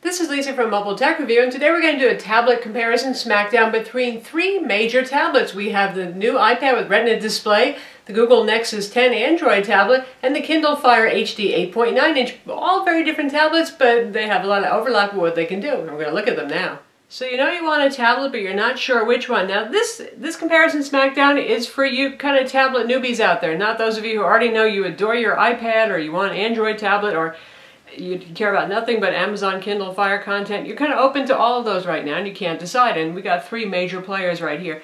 This is Lisa from Mobile Tech Review, and today we're going to do a tablet comparison smackdown between three major tablets. We have the new iPad with Retina display, the Google Nexus 10 Android tablet, and the Kindle Fire HD 8.9-inch. All very different tablets, but they have a lot of overlap with what they can do, and we're going to look at them now. So you know you want a tablet, but you're not sure which one. Now this comparison smackdown is for you kind of tablet newbies out there, not those of you who already know you adore your iPad or you want an Android tablet or you care about nothing but Amazon Kindle Fire content. You're kind of open to all of those right now and you can't decide, and we got three major players right here.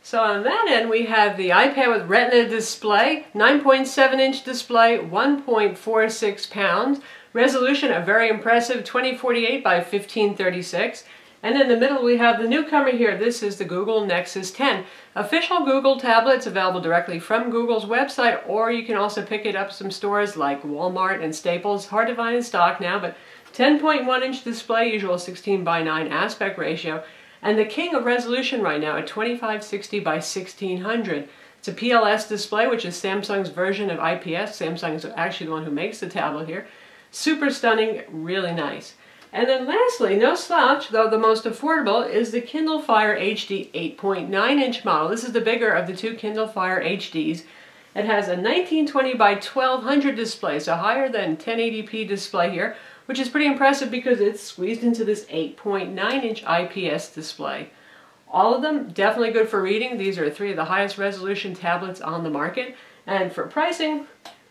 So on that end we have the iPad with Retina display, 9.7-inch display, 1.46 pounds, resolution a very impressive 2048 by 1536. And in the middle we have the newcomer here. This is the Google Nexus 10. Official Google tablets available directly from Google's website, or you can also pick it up some stores like Walmart and Staples. Hard to find in stock now, but 10.1-inch display, usual 16:9 aspect ratio. And the king of resolution right now at 2560 by 1600. It's a PLS display, which is Samsung's version of IPS. Samsung is actually the one who makes the tablet here. Super stunning, really nice. And then lastly, no slouch, though the most affordable, is the Kindle Fire HD 8.9-inch model. This is the bigger of the two Kindle Fire HDs. It has a 1920 by 1200 display, so higher than 1080p display here, which is pretty impressive because it's squeezed into this 8.9-inch IPS display. All of them definitely good for reading. These are three of the highest resolution tablets on the market. And for pricing,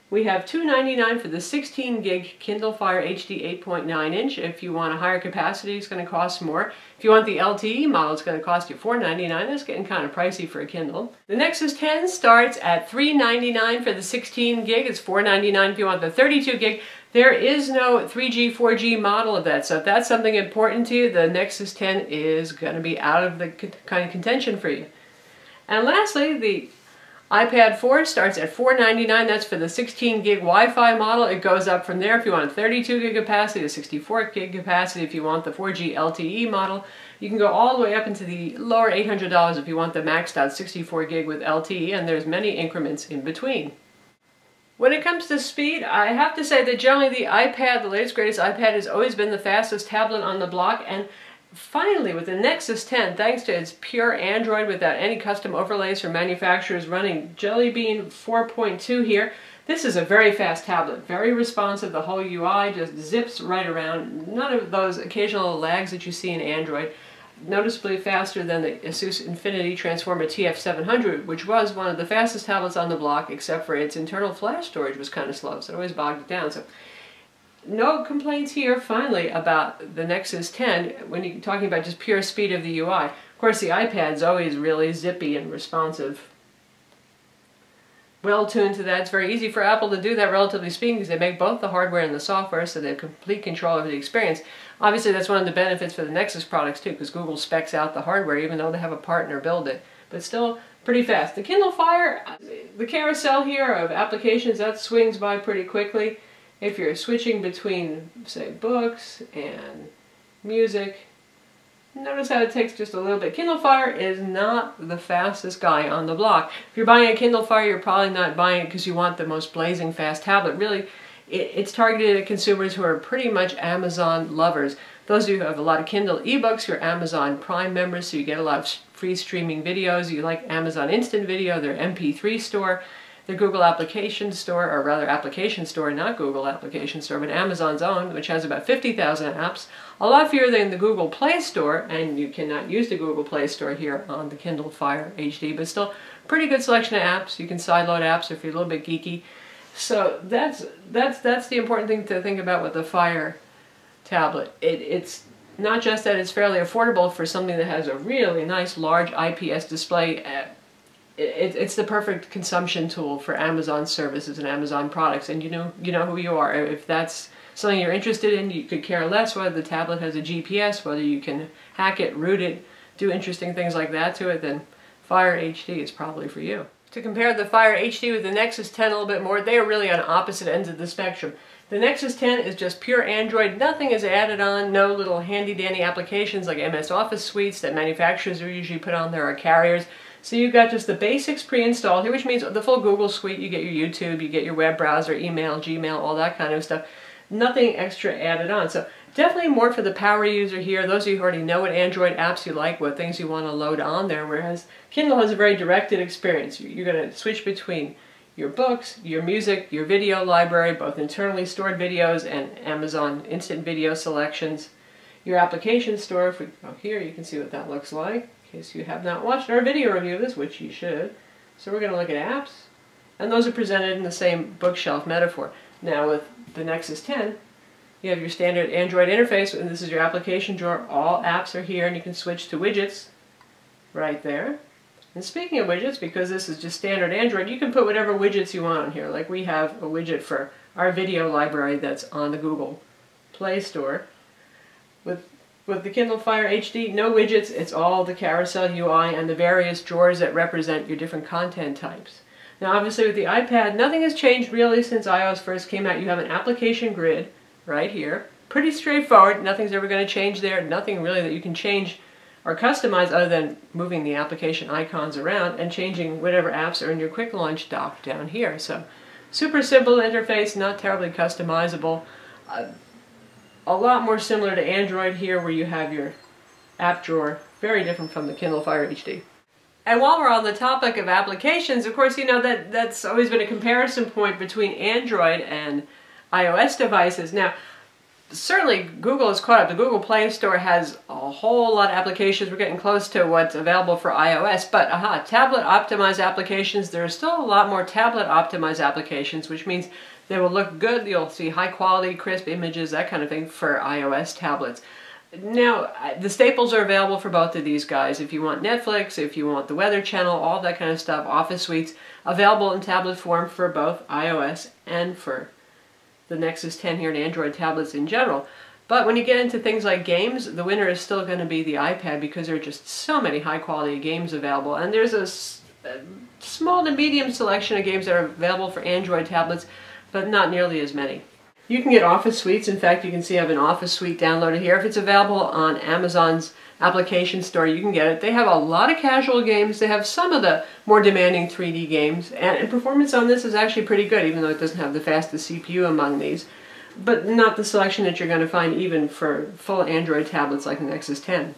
we have $299 for the 16-gig Kindle Fire HD 8.9-inch. If you want a higher capacity, it's going to cost more. If you want the LTE model, it's going to cost you $499. That's getting kind of pricey for a Kindle. The Nexus 10 starts at $399 for the 16-gig. It's $499 if you want the 32-gig. There is no 3G, 4G model of that, so if that's something important to you, the Nexus 10 is going to be out of the kind of contention for you. And lastly, the iPad 4 starts at $499. That's for the 16-gig Wi-Fi model. It goes up from there if you want a 32-gig capacity, a 64-gig capacity. If you want the 4G LTE model, you can go all the way up into the lower $800 if you want the maxed out 64-gig with LTE, and there's many increments in between. When it comes to speed, I have to say that generally the iPad, the latest greatest iPad, has always been the fastest tablet on the block, and finally, with the Nexus 10, thanks to its pure Android without any custom overlays from manufacturers running Jelly Bean 4.2 here, this is a very fast tablet, very responsive. The whole UI just zips right around. None of those occasional lags that you see in Android. Noticeably faster than the Asus Infinity Transformer TF700, which was one of the fastest tablets on the block, except for its internal flash storage was kind of slow, so it always bogged it down. So no complaints here, finally, about the Nexus 10 when you're talking about just pure speed of the UI. Of course, the iPad's always really zippy and responsive. Well tuned to that. It's very easy for Apple to do that, relatively speaking, because they make both the hardware and the software, so they have complete control over the experience. Obviously, that's one of the benefits for the Nexus products, too, because Google specs out the hardware, even though they have a partner build it. But still, pretty fast. The Kindle Fire, the carousel here of applications, that swings by pretty quickly. If you're switching between, say, books and music, notice how it takes just a little bit. Kindle Fire is not the fastest guy on the block. If you're buying a Kindle Fire, you're probably not buying it because you want the most blazing fast tablet. Really, it's targeted at consumers who are pretty much Amazon lovers. Those of you who have a lot of Kindle ebooks, you're Amazon Prime members, so you get a lot of free streaming videos. You like Amazon Instant Video, their MP3 store, their Google Application Store, or rather Application Store, not Google Application Store, but Amazon's own, which has about 50,000 apps, a lot fewer than the Google Play Store, and you cannot use the Google Play Store here on the Kindle Fire HD, but still pretty good selection of apps. You can sideload apps if you're a little bit geeky. So that's the important thing to think about with the Fire tablet. It's not just that it's fairly affordable for something that has a really nice large IPS display. It's the perfect consumption tool for Amazon services and Amazon products, and you know who you are. If that's something you're interested in, you could care less whether the tablet has a GPS, whether you can hack it, root it, do interesting things like that to it, then Fire HD is probably for you. To compare the Fire HD with the Nexus 10 a little bit more, they are really on opposite ends of the spectrum. The Nexus 10 is just pure Android, nothing is added on, no little handy-dandy applications like MS Office suites that manufacturers usually put on there or carriers. So you've got just the basics pre-installed here, which means the full Google suite. You get your YouTube, you get your web browser, email, Gmail, all that kind of stuff. Nothing extra added on. So Definitely more for the power user here, those of you who already know what Android apps you like, what things you want to load on there, whereas Kindle has a very directed experience. You're going to switch between your books, your music, your video library, both internally stored videos and Amazon Instant Video selections. Your application store, if we go here, you can see what that looks like, in case you have not watched our video review of this, which you should. So we're going to look at apps, and those are presented in the same bookshelf metaphor. Now with the Nexus 10, you have your standard Android interface, and this is your application drawer. All apps are here, and you can switch to widgets right there. And speaking of widgets, because this is just standard Android, you can put whatever widgets you want on here. Like we have a widget for our video library that's on the Google Play Store. With the Kindle Fire HD, no widgets, it's all the carousel UI and the various drawers that represent your different content types. Now obviously with the iPad, nothing has changed really since iOS first came out. You have an application grid right here. Pretty straightforward, nothing's ever going to change there, nothing really that you can change or customize other than moving the application icons around and changing whatever apps are in your quick launch dock down here. So super simple interface, not terribly customizable. A lot more similar to Android here where you have your app drawer, very different from the Kindle Fire HD. And while we're on the topic of applications, of course, you know that's always been a comparison point between Android and iOS devices. Now, certainly Google is caught up. The Google Play Store has a whole lot of applications. We're getting close to what's available for iOS, but tablet optimized applications, there are still a lot more tablet optimized applications, which means they will look good. You'll see high quality, crisp images, that kind of thing for iOS tablets. Now, the staples are available for both of these guys. If you want Netflix, if you want the Weather Channel, all that kind of stuff, Office Suites, available in tablet form for both iOS and for the Nexus 10 here and Android tablets in general. But when you get into things like games, the winner is still going to be the iPad because there are just so many high quality games available. And there's a small to medium selection of games that are available for Android tablets, but not nearly as many. You can get Office Suites. In fact, you can see I have an Office Suite downloaded here. If it's available on Amazon's application store, you can get it. They have a lot of casual games. They have some of the more demanding 3D games, and performance on this is actually pretty good, even though it doesn't have the fastest CPU among these, but not the selection that you're going to find even for full Android tablets like the Nexus 10.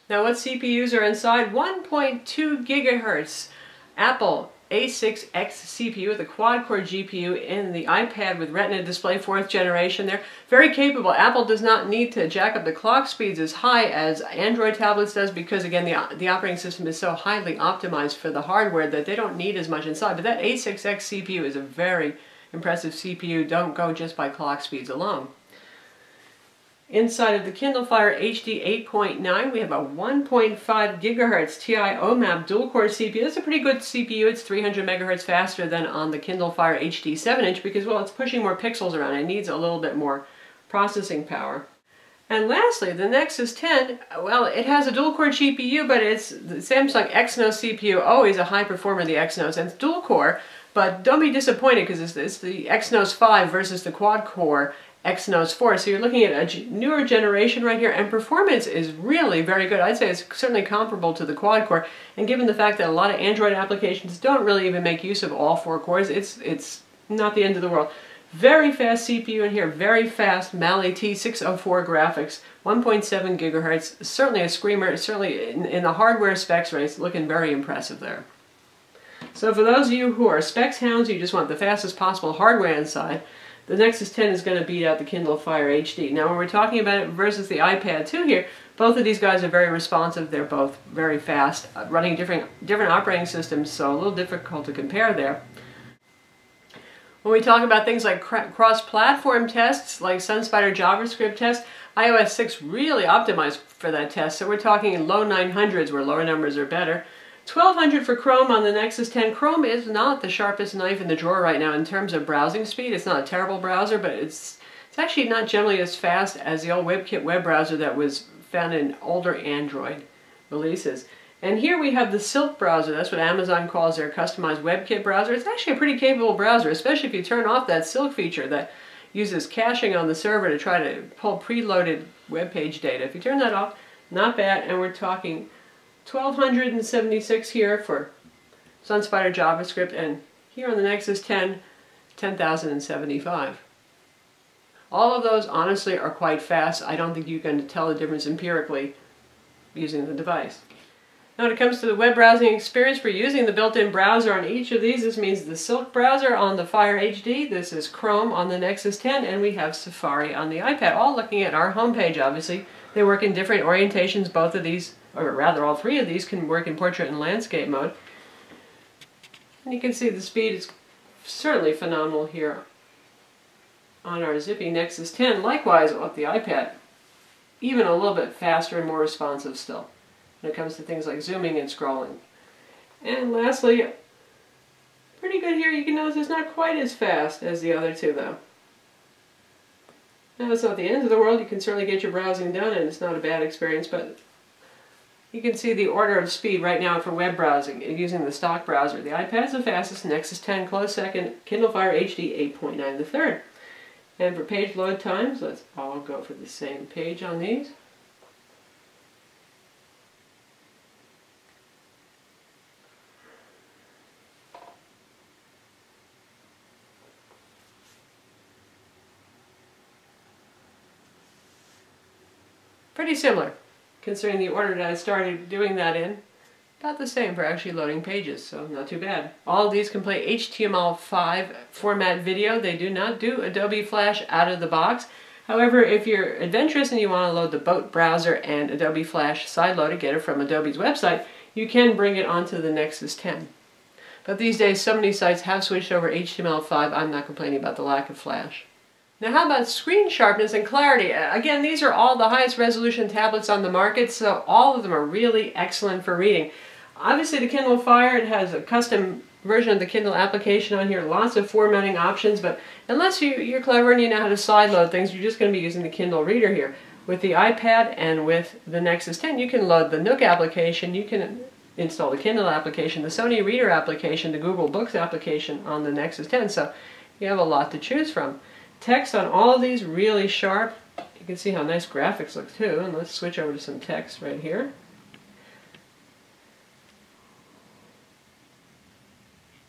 Now, what CPUs are inside? 1.2 gigahertz Apple A6X CPU with a quad-core GPU in the iPad with Retina display 4th generation there. Very capable. Apple does not need to jack up the clock speeds as high as Android tablets does because, again, the operating system is so highly optimized for the hardware that they don't need as much inside. But that A6X CPU is a very impressive CPU. Don't go just by clock speeds alone. Inside of the Kindle Fire HD 8.9, we have a 1.5 gigahertz TI OMAP dual-core CPU. It's a pretty good CPU. It's 300 megahertz faster than on the Kindle Fire HD 7-inch because, well, it's pushing more pixels around. It needs a little bit more processing power. And lastly, the Nexus 10, well, it has a dual-core GPU, but it's the Samsung Exynos CPU, always a high performer of the Exynos, and it's dual-core, but don't be disappointed because it's the Exynos 5 versus the quad-core Exynos 4, so you're looking at a newer generation right here, and performance is really very good. I'd say it's certainly comparable to the quad-core, and given the fact that a lot of Android applications don't really even make use of all 4 cores, it's not the end of the world. Very fast CPU in here, very fast Mali T604 graphics, 1.7 gigahertz, certainly a screamer, certainly in the hardware specs, right, it's looking very impressive there. So for those of you who are specs hounds, you just want the fastest possible hardware inside, the Nexus 10 is going to beat out the Kindle Fire HD. Now when we're talking about it versus the iPad 2 here, both of these guys are very responsive. They're both very fast, running different operating systems, so a little difficult to compare there. When we talk about things like cross-platform tests, like SunSpider JavaScript tests, iOS 6 really optimized for that test. So we're talking in low 900s where lower numbers are better. 1200 for Chrome on the Nexus 10. Chrome is not the sharpest knife in the drawer right now in terms of browsing speed. It's not a terrible browser, but it's actually not generally as fast as the old WebKit web browser that was found in older Android releases. And here we have the Silk browser. That's what Amazon calls their customized WebKit browser. It's actually a pretty capable browser, especially if you turn off that Silk feature that uses caching on the server to try to pull preloaded web page data. If you turn that off, not bad, and we're talking 1276 here for SunSpider JavaScript, and here on the Nexus 10, 10,075. All of those honestly are quite fast. I don't think you can tell the difference empirically using the device. Now when it comes to the web browsing experience, we're using the built-in browser on each of these. This means the Silk browser on the Fire HD, this is Chrome on the Nexus 10, and we have Safari on the iPad, all looking at our homepage obviously. They work in different orientations. Both of these, or rather all three of these, can work in portrait and landscape mode. And you can see the speed is certainly phenomenal here on our zippy Nexus 10. Likewise with the iPad, even a little bit faster and more responsive still when it comes to things like zooming and scrolling. And lastly, pretty good here. You can notice it's not quite as fast as the other two though. Now it's not the end of the world. You can certainly get your browsing done and it's not a bad experience, but you can see the order of speed right now for web browsing using the stock browser. The iPad's the fastest, Nexus 10 close second, Kindle Fire HD 8.9 the third. And for page load times, let's all go for the same page on these. Pretty similar, considering the order that I started doing that in. About the same for actually loading pages, so not too bad. All of these can play HTML5 format video. They do not do Adobe Flash out of the box. However, if you're adventurous and you want to load the boat browser and Adobe Flash sideloaded, get it from Adobe's website, you can bring it onto the Nexus 10. But these days, so many sites have switched over HTML5, I'm not complaining about the lack of Flash. Now how about screen sharpness and clarity? Again, these are all the highest resolution tablets on the market, so all of them are really excellent for reading. Obviously the Kindle Fire, it has a custom version of the Kindle application on here, lots of formatting options, but unless you're clever and you know how to sideload things, you're just going to be using the Kindle Reader here. With the iPad and with the Nexus 10, you can load the Nook application, you can install the Kindle application, the Sony Reader application, the Google Books application on the Nexus 10, so you have a lot to choose from. Text on all of these really sharp. You can see how nice graphics look too, and let's switch over to some text right here.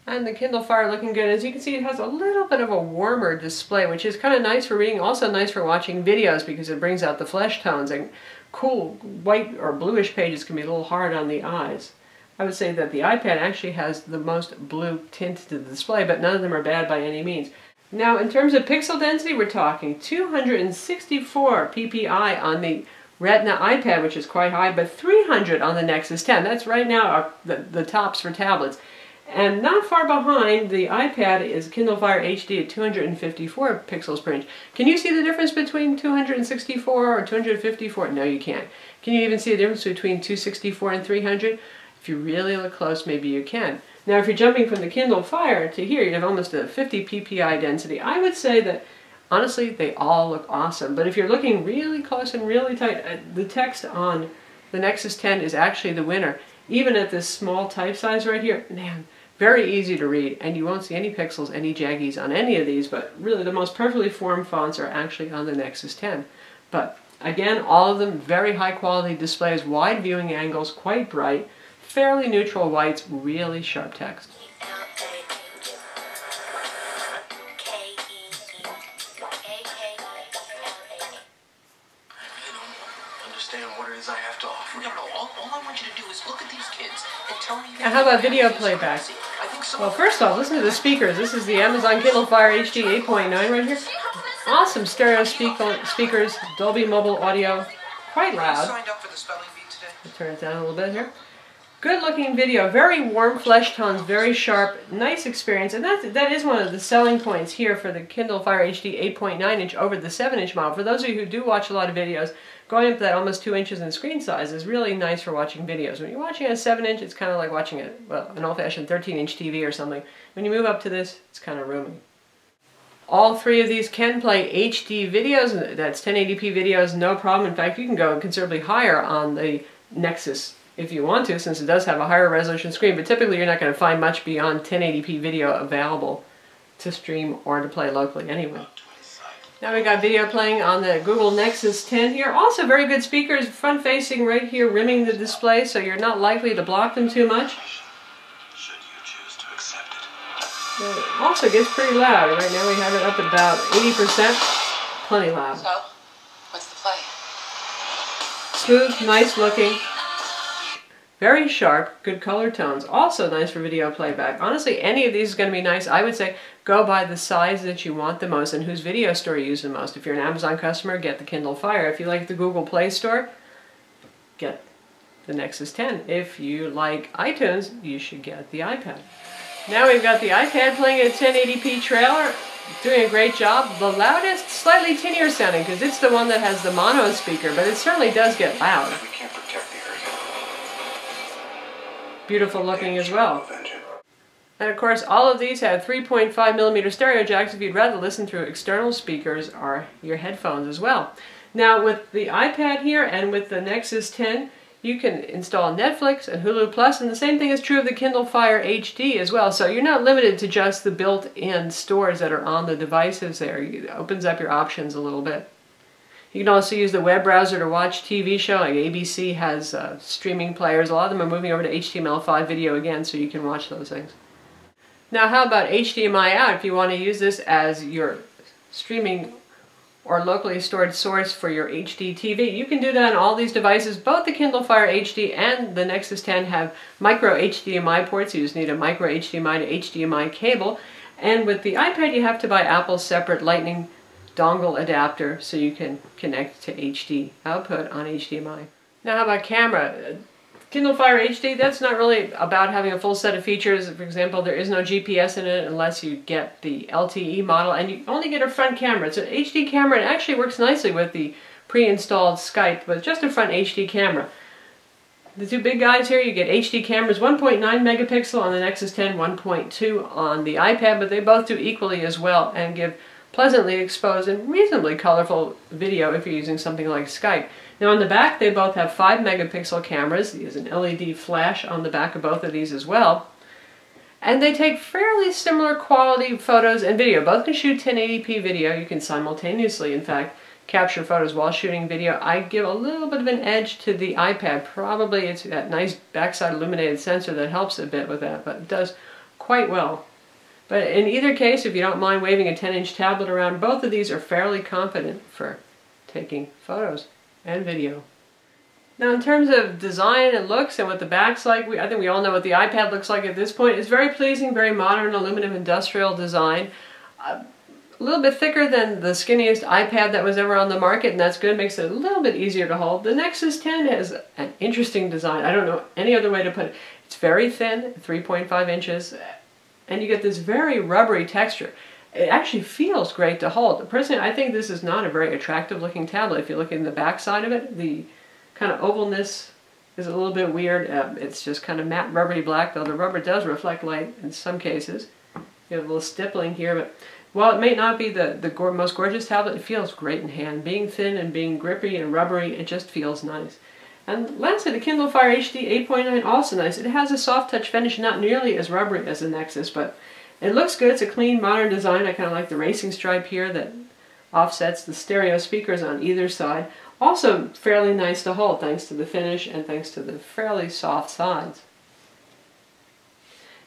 And the Kindle Fire looking good. As you can see, it has a little bit of a warmer display, which is kind of nice for reading, also nice for watching videos because it brings out the flesh tones, and cool white or bluish pages can be a little hard on the eyes. I would say that the iPad actually has the most blue tint to the display, but none of them are bad by any means. Now, in terms of pixel density, we're talking 264 ppi on the Retina iPad, which is quite high, but 300 on the Nexus 10. That's right now the tops for tablets. And not far behind the iPad is Kindle Fire HD at 254 pixels per inch. Can you see the difference between 264 or 254? No, you can't. Can you even see the difference between 264 and 300? If you really look close, maybe you can. Now, if you're jumping from the Kindle Fire to here, you have almost a 50 ppi density. I would say that, honestly, they all look awesome. But if you're looking really close and really tight, the text on the Nexus 10 is actually the winner. Even at this small type size right here, man, very easy to read. And you won't see any pixels, any jaggies on any of these, but really the most perfectly formed fonts are actually on the Nexus 10. But again, all of them very high quality displays, wide viewing angles, quite bright, fairly neutral whites, really sharp text. What it is I have to offer. No, all I want you to do is look at these kids and tell me. Now, how about video playback? Well, first off, listen to the speakers. This is the Amazon Kindle Fire HD 8.9 right here. Awesome stereo speakers, Dolby Mobile audio, quite loud. Signed up for the spelling bee today. I'll turn it down a little bit here. Good looking video, very warm flesh tones, very sharp, nice experience, and that is one of the selling points here for the Kindle Fire HD 8.9 inch over the 7 inch model. For those of you who do watch a lot of videos, going up to that almost 2 inches in screen size is really nice for watching videos. When you're watching a 7 inch, it's kind of like watching an old-fashioned 13 inch TV or something. When you move up to this, it's kind of roomy. All three of these can play HD videos, that's 1080p videos, no problem. In fact, you can go considerably higher on the Nexus if you want to, since it does have a higher resolution screen, but typically you're not going to find much beyond 1080p video available to stream or to play locally anyway. Now we got video playing on the Google Nexus 10 here. Also very good speakers, front facing right here, rimming the display, so you're not likely to block them too much. Should you choose to accept it. It also gets pretty loud. Right now we have it up at about 80%. plenty loud. So, what's the play? Smooth, nice looking, very sharp, good color tones. Also nice for video playback. Honestly, any of these is going to be nice. I would say go by the size that you want the most and whose video store you use the most. If you're an Amazon customer, get the Kindle Fire. If you like the Google Play Store, get the Nexus 10. If you like iTunes, you should get the iPad. Now we've got the iPad playing a 1080p trailer. Doing a great job. The loudest, slightly tinnier sounding, because it's the one that has the mono speaker, but it certainly does get loud. We can't protect the Earth. Beautiful looking as well. And of course, all of these have 3.5mm stereo jacks if you'd rather listen through external speakers or your headphones as well. Now with the iPad here and with the Nexus 10, you can install Netflix and Hulu Plus, and the same thing is true of the Kindle Fire HD as well. So you're not limited to just the built-in stores that are on the devices there. It opens up your options a little bit. You can also use the web browser to watch TV show, like ABC has streaming players. A lot of them are moving over to HTML5 video again, so you can watch those things. Now how about HDMI Out if you want to use this as your streaming or locally stored source for your HD TV. You can do that on all these devices. Both the Kindle Fire HD and the Nexus 10 have micro HDMI ports. You just need a micro HDMI to HDMI cable. And with the iPad, you have to buy Apple's separate Lightning dongle adapter so you can connect to HD output on HDMI. Now how about camera? Kindle Fire HD, that's not really about having a full set of features. For example, there is no GPS in it unless you get the LTE model, and you only get a front camera. It's an HD camera, and it actually works nicely with the pre-installed Skype, but just a front HD camera. The two big guys here, you get HD cameras, 1.9 megapixel on the Nexus 10, 1.2 on the iPad, but they both do equally as well and give pleasantly exposed and reasonably colorful video if you're using something like Skype. Now on the back, they both have 5 megapixel cameras. There's an LED flash on the back of both of these as well. And they take fairly similar quality photos and video. Both can shoot 1080p video. You can simultaneously, in fact, capture photos while shooting video. I give a little bit of an edge to the iPad. Probably it's that nice backside illuminated sensor that helps a bit with that, but it does quite well. But in either case, if you don't mind waving a 10-inch tablet around, both of these are fairly competent for taking photos and video. Now in terms of design and looks and what the back's like, I think we all know what the iPad looks like at this point. It's very pleasing, very modern aluminum industrial design. A little bit thicker than the skinniest iPad that was ever on the market, and that's good. Makes it a little bit easier to hold. The Nexus 10 has an interesting design. I don't know any other way to put it. It's very thin, 3.5 inches, and you get this very rubbery texture. It actually feels great to hold. Personally, I think this is not a very attractive looking tablet. If you look in the back side of it, the kind of ovalness is a little bit weird. It's just kind of matte rubbery black, though the rubber does reflect light in some cases. You have a little stippling here, but while it may not be the most gorgeous tablet, it feels great in hand. Being thin and being grippy and rubbery, it just feels nice. And lastly, the Kindle Fire HD 8.9, also nice. It has a soft touch finish, not nearly as rubbery as the Nexus, but it looks good. It's a clean, modern design. I kind of like the racing stripe here that offsets the stereo speakers on either side. Also fairly nice to hold, thanks to the finish and thanks to the fairly soft sides.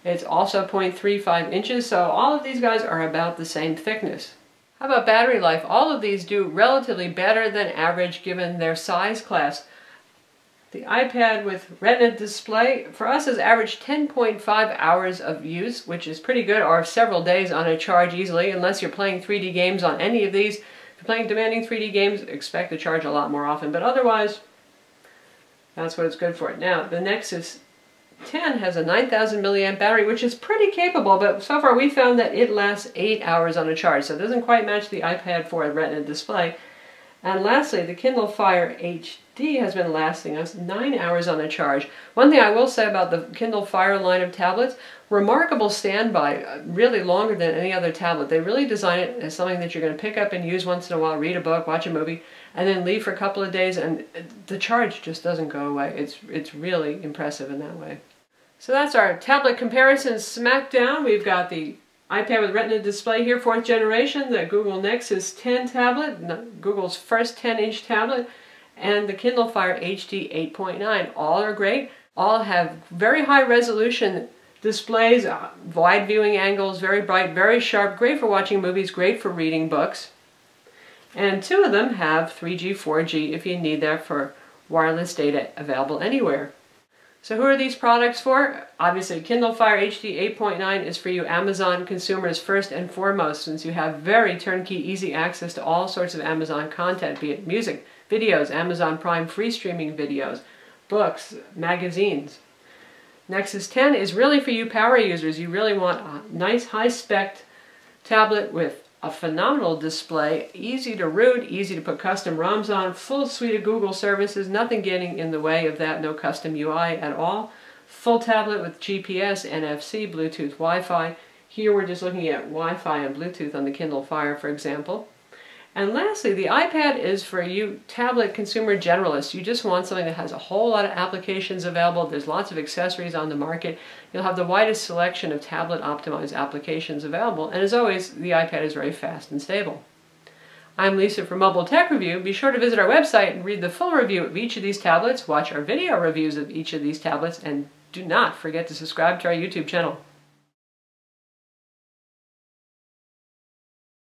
It's also 0.35 inches, so all of these guys are about the same thickness. How about battery life? All of these do relatively better than average given their size class. The iPad with Retina display, for us, has averaged 10.5 hours of use, which is pretty good, or several days on a charge easily, unless you're playing 3D games on any of these. If you're playing demanding 3D games, expect to charge a lot more often, but otherwise, that's what it's good for. Now, the Nexus 10 has a 9,000 milliamp battery, which is pretty capable, but so far we found that it lasts 8 hours on a charge, so it doesn't quite match the iPad for a Retina display. And lastly, the Kindle Fire HD has been lasting us 9 hours on a charge. One thing I will say about the Kindle Fire line of tablets, remarkable standby, really longer than any other tablet. They really design it as something that you're going to pick up and use once in a while, read a book, watch a movie, and then leave for a couple of days, and the charge just doesn't go away. It's really impressive in that way. So that's our tablet comparison Smackdown. We've got the iPad with Retina display here, 4th generation, the Google Nexus 10 tablet, Google's first 10-inch tablet, and the Kindle Fire HD 8.9. All are great. All have very high resolution displays, wide viewing angles, very bright, very sharp, great for watching movies, great for reading books. And 2 of them have 3G, 4G if you need that for wireless data available anywhere. So who are these products for? Obviously, Kindle Fire HD 8.9 is for you Amazon consumers first and foremost, since you have very turnkey, easy access to all sorts of Amazon content, be it music, videos, Amazon Prime free streaming videos, books, magazines. Nexus 10 is really for you power users. You really want a nice high-spec tablet with a phenomenal display, easy to root, easy to put custom ROMs on, full suite of Google services, nothing getting in the way of that, no custom UI at all. Full tablet with GPS, NFC, Bluetooth, Wi-Fi. Here we're just looking at Wi-Fi and Bluetooth on the Kindle Fire, for example. And lastly, the iPad is for you tablet consumer generalists. You just want something that has a whole lot of applications available. There's lots of accessories on the market. You'll have the widest selection of tablet optimized applications available. And as always, the iPad is very fast and stable. I'm Lisa from Mobile Tech Review. Be sure to visit our website and read the full review of each of these tablets, watch our video reviews of each of these tablets, and do not forget to subscribe to our YouTube channel.